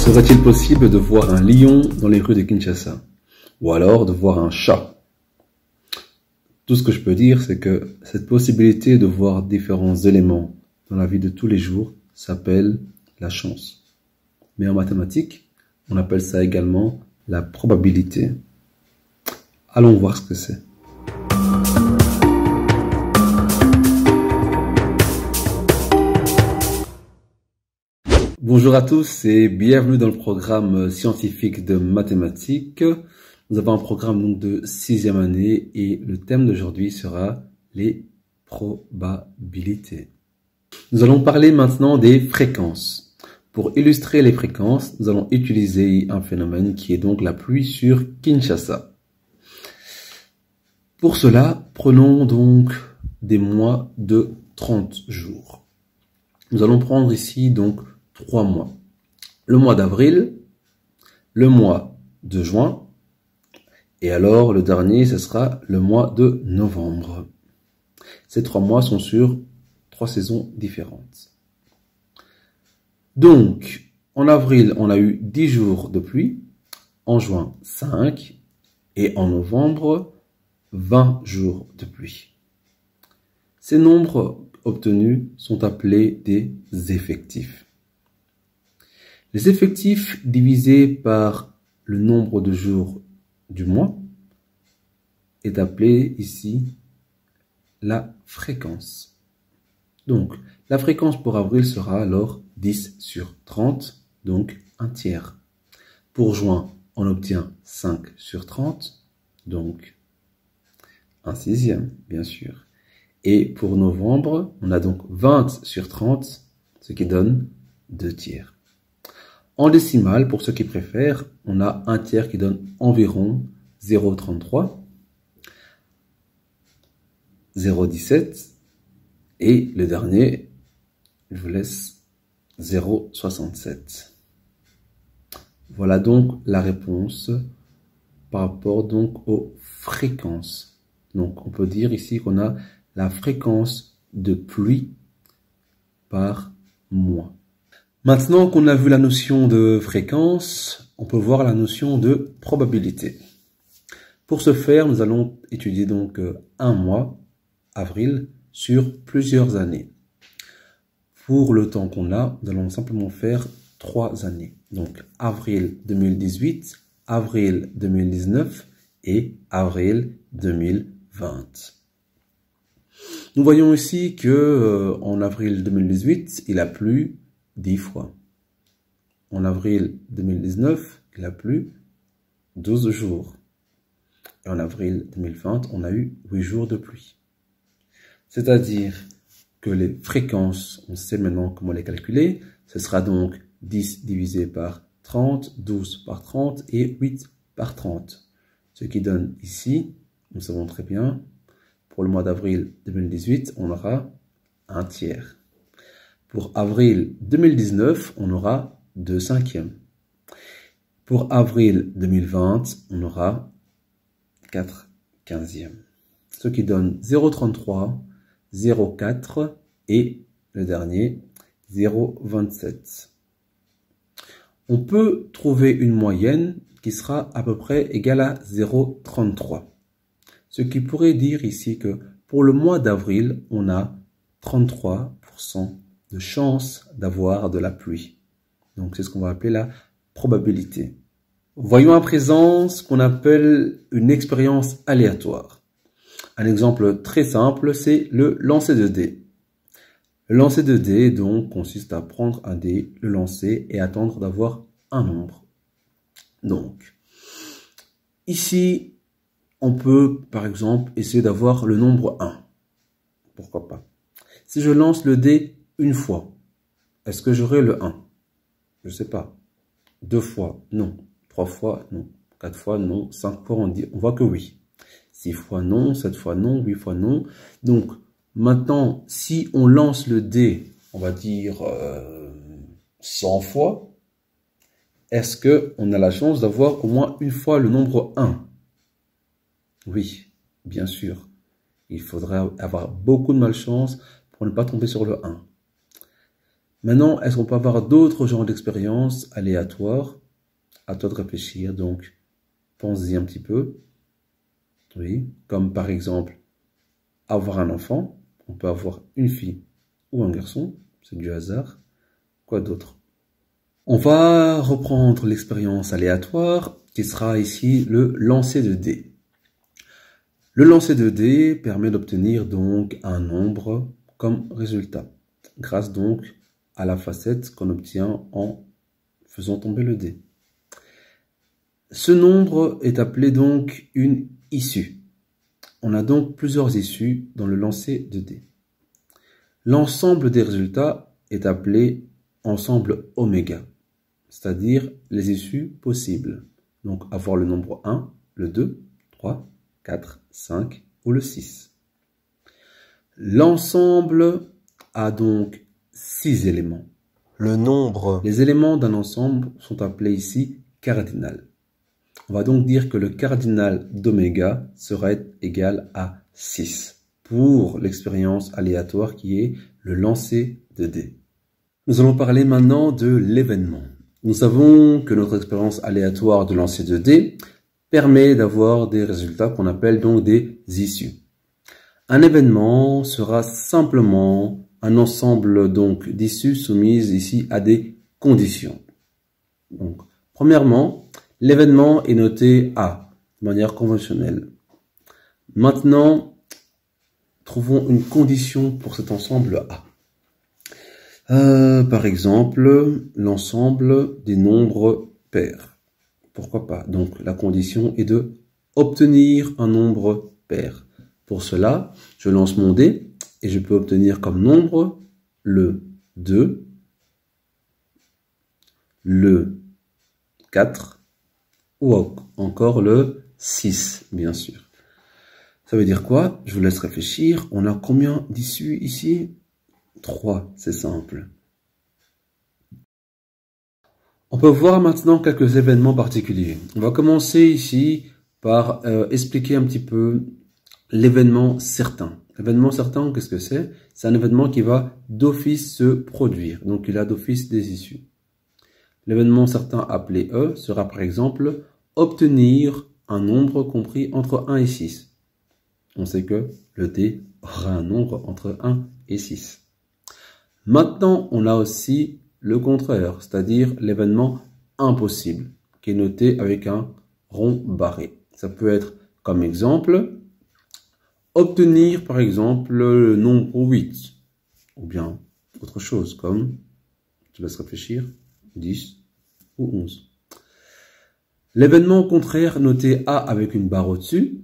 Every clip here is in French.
Serait-il possible de voir un lion dans les rues de Kinshasa? Ou alors de voir un chat? Tout ce que je peux dire, c'est que cette possibilité de voir différents éléments dans la vie de tous les jours s'appelle la chance. Mais en mathématiques, on appelle ça également la probabilité. Allons voir ce que c'est. Bonjour à tous et bienvenue dans le programme scientifique de mathématiques. Nous avons un programme donc de 6e année et le thème d'aujourd'hui sera les probabilités. Nous allons parler maintenant des fréquences. Pour illustrer les fréquences, nous allons utiliser un phénomène qui est donc la pluie sur Kinshasa. Pour cela, prenons donc des mois de 30 jours. Nous allons prendre ici donc 3 mois. Le mois d'avril, le mois de juin, et alors le dernier, ce sera le mois de novembre. Ces 3 mois sont sur 3 saisons différentes. Donc, en avril, on a eu 10 jours de pluie, en juin 5, et en novembre 20 jours de pluie. Ces nombres obtenus sont appelés des effectifs. Les effectifs divisés par le nombre de jours du mois est appelé ici la fréquence. Donc, la fréquence pour avril sera alors 10 sur 30, donc un tiers. Pour juin, on obtient 5 sur 30, donc un sixième, bien sûr. Et pour novembre, on a donc 20 sur 30, ce qui donne 2 tiers. En décimale, pour ceux qui préfèrent, on a un tiers qui donne environ 0,33, 0,17 et le dernier, je vous laisse 0,67. Voilà donc la réponse par rapport donc aux fréquences. Donc on peut dire ici qu'on a la fréquence de pluie par mois. Maintenant qu'on a vu la notion de fréquence, on peut voir la notion de probabilité. Pour ce faire, nous allons étudier donc un mois, avril, sur plusieurs années. Pour le temps qu'on a, nous allons simplement faire 3 années. Donc avril 2018, avril 2019 et avril 2020. Nous voyons ici que en avril 2018, il a plu 10 fois. En avril 2019, il a plu 12 jours. Et en avril 2020, on a eu 8 jours de pluie. C'est-à-dire que les fréquences, on sait maintenant comment les calculer. Ce sera donc 10 divisé par 30, 12 par 30 et 8 par 30. Ce qui donne ici, nous savons très bien, pour le mois d'avril 2018, on aura un tiers. Pour avril 2019, on aura 2 cinquièmes. Pour avril 2020, on aura 4 quinzièmes. Ce qui donne 0,33, 0,4 et le dernier 0,27. On peut trouver une moyenne qui sera à peu près égale à 0,33. Ce qui pourrait dire ici que pour le mois d'avril, on a 33% de chance d'avoir de la pluie. Donc c'est ce qu'on va appeler la probabilité. Voyons à présent ce qu'on appelle une expérience aléatoire. Un exemple très simple, c'est le lancer de dés. Le lancer de dés donc consiste à prendre un dé, le lancer et attendre d'avoir un nombre. Donc ici, on peut par exemple essayer d'avoir le nombre 1. Pourquoi pas? Si je lance le dé une fois, est-ce que j'aurai le 1? Je ne sais pas. 2 fois, non. 3 fois, non. 4 fois, non. 5 fois, on voit que oui. 6 fois, non. 7 fois, non. 8 fois, non. Donc, maintenant, si on lance le dé, on va dire 100 fois, est-ce qu'on a la chance d'avoir au moins une fois le nombre 1? Oui, bien sûr. Il faudrait avoir beaucoup de malchance pour ne pas tomber sur le 1. Maintenant, est-ce qu'on peut avoir d'autres genres d'expériences aléatoires? À toi de réfléchir, donc pense-y un petit peu. Oui, comme par exemple avoir un enfant. On peut avoir une fille ou un garçon, c'est du hasard. Quoi d'autre? On va reprendre l'expérience aléatoire qui sera ici le lancer de dés. Le lancer de dés permet d'obtenir donc un nombre comme résultat, grâce donc à la facette qu'on obtient en faisant tomber le dé. Ce nombre est appelé donc une issue. On a donc plusieurs issues dans le lancer de dés. L'ensemble des résultats est appelé ensemble oméga, c'est-à-dire les issues possibles. Donc avoir le nombre 1, le 2, 3, 4, 5 ou le 6. L'ensemble a donc 6 éléments. Les éléments d'un ensemble sont appelés ici cardinal. On va donc dire que le cardinal d'oméga sera égal à 6 pour l'expérience aléatoire qui est le lancer de dés. Nous allons parler maintenant de l'événement. Nous savons que notre expérience aléatoire de lancer de dés permet d'avoir des résultats qu'on appelle donc des issues. Un événement sera simplement un ensemble donc d'issues soumises ici à des conditions. Donc, premièrement, l'événement est noté A de manière conventionnelle. Maintenant, trouvons une condition pour cet ensemble A. Par exemple, l'ensemble des nombres pairs. Pourquoi pas? Donc, la condition est de obtenir un nombre pair. Pour cela, je lance mon dé et je peux obtenir comme nombre le 2, le 4 ou encore le 6, bien sûr. Ça veut dire quoi? Je vous laisse réfléchir. On a combien d'issues ici? 3, c'est simple. On peut voir maintenant quelques événements particuliers. On va commencer ici par expliquer un petit peu l'événement certain. L'événement certain, qu'est-ce que c'est? C'est un événement qui va d'office se produire. Donc, il a d'office des issues. L'événement certain appelé E sera par exemple obtenir un nombre compris entre 1 et 6. On sait que le dé aura un nombre entre 1 et 6. Maintenant, on a aussi le contraire, c'est-à-dire l'événement impossible, qui est noté avec un rond barré. Ça peut être comme exemple, obtenir par exemple le nombre 8, ou bien autre chose comme, je te laisse réfléchir, 10 ou 11. L'événement contraire noté A avec une barre au-dessus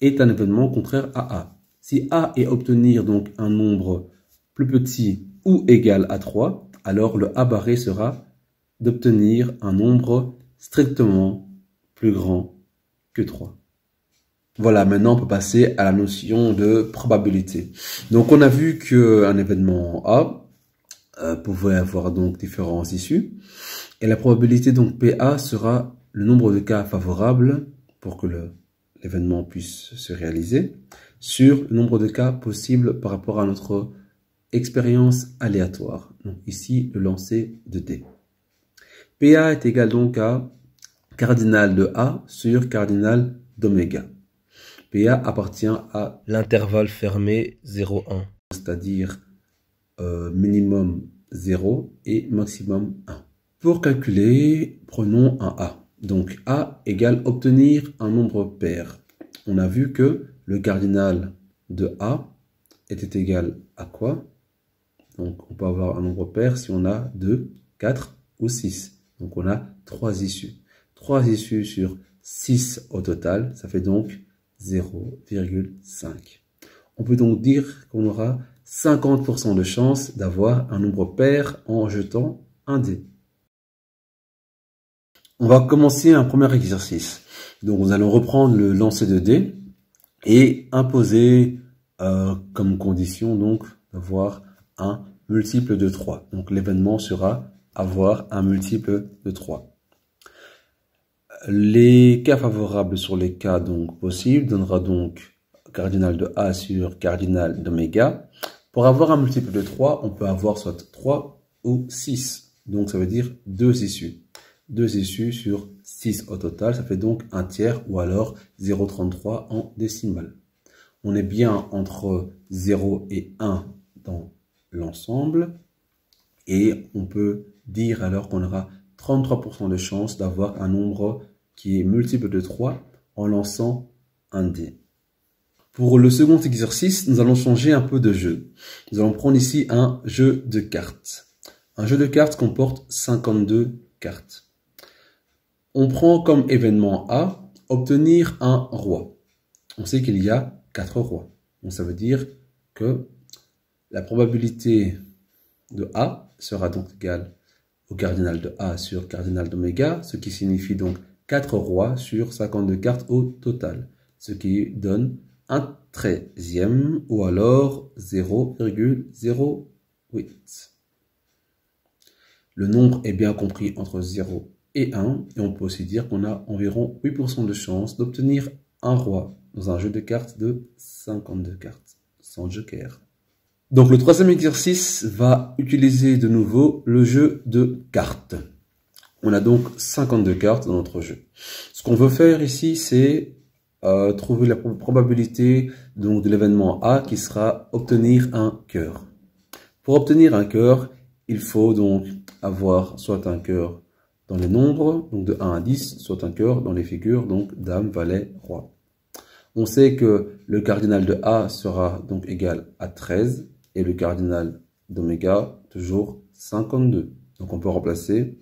est un événement contraire à A. Si A est obtenir donc un nombre plus petit ou égal à 3, alors le A barré sera d'obtenir un nombre strictement plus grand que 3. Voilà, maintenant on peut passer à la notion de probabilité. Donc on a vu qu'un événement A pouvait avoir donc différentes issues. Et la probabilité donc PA sera le nombre de cas favorables pour que l'événement puisse se réaliser sur le nombre de cas possibles par rapport à notre expérience aléatoire. Donc ici, le lancer de dés. PA est égal donc à cardinal de A sur cardinal d'oméga. PA appartient à l'intervalle fermé 0,1. C'est-à-dire minimum 0 et maximum 1. Pour calculer, prenons un A. Donc A égale obtenir un nombre pair. On a vu que le cardinal de A était égal à quoi? Donc on peut avoir un nombre pair si on a 2, 4 ou 6. Donc on a 3 issues. 3 issues sur 6 au total, ça fait donc 0,5. On peut donc dire qu'on aura 50% de chance d'avoir un nombre pair en jetant un dé. On va commencer un premier exercice. Donc nous allons reprendre le lancer de dés et imposer comme condition donc d'avoir un multiple de 3. Donc l'événement sera avoir un multiple de 3. Les cas favorables sur les cas donc possibles donnera donc cardinal de A sur cardinal d'oméga. Pour avoir un multiple de 3, on peut avoir soit 3 ou 6. Donc, ça veut dire 2 issues. 2 issues sur 6 au total, ça fait donc un tiers ou alors 0,33 en décimale. On est bien entre 0 et 1 dans l'ensemble. Et on peut dire alors qu'on aura 33% de chance d'avoir un nombre qui est multiple de 3 en lançant un dé. Pour le second exercice, nous allons changer un peu de jeu. Nous allons prendre ici un jeu de cartes. Un jeu de cartes comporte 52 cartes. On prend comme événement A, obtenir un roi. On sait qu'il y a 4 rois. Donc ça veut dire que la probabilité de A sera donc égale au cardinal de A sur cardinal d'oméga, ce qui signifie donc 4 rois sur 52 cartes au total, ce qui donne un 13e ou alors 0,08. Le nombre est bien compris entre 0 et 1 et on peut aussi dire qu'on a environ 8% de chance d'obtenir un roi dans un jeu de cartes de 52 cartes, sans joker. Donc le troisième exercice va utiliser de nouveau le jeu de cartes. On a donc 52 cartes dans notre jeu. Ce qu'on veut faire ici, c'est trouver la probabilité donc, de l'événement A qui sera obtenir un cœur. Pour obtenir un cœur, il faut donc avoir soit un cœur dans les nombres, donc de 1 à 10, soit un cœur dans les figures, donc dame, valet, roi. On sait que le cardinal de A sera donc égal à 13 et le cardinal d'oméga toujours 52. Donc on peut remplacer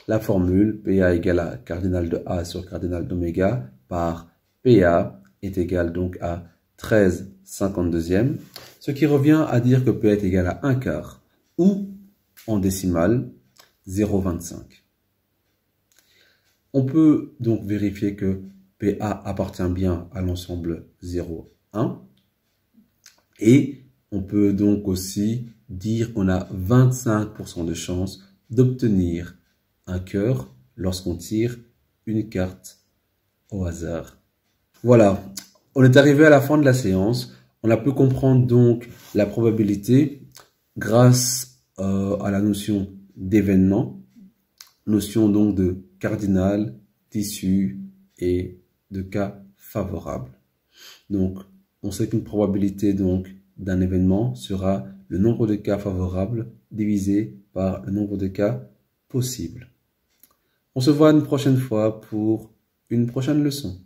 la formule PA égale à cardinal de A sur cardinal d'oméga par PA est égal donc à 13 52e, ce qui revient à dire que PA est égal à 1 quart ou en décimale 0,25. On peut donc vérifier que PA appartient bien à l'ensemble 0, 1 et on peut donc aussi dire qu'on a 25% de chance d'obtenir un cœur lorsqu'on tire une carte au hasard. Voilà, on est arrivé à la fin de la séance. On a pu comprendre donc la probabilité grâce à la notion d'événement, notion donc de cardinal, d'issue et de cas favorable. Donc, on sait qu'une probabilité donc d'un événement sera le nombre de cas favorables divisé par le nombre de cas possibles. On se voit une prochaine fois pour une prochaine leçon.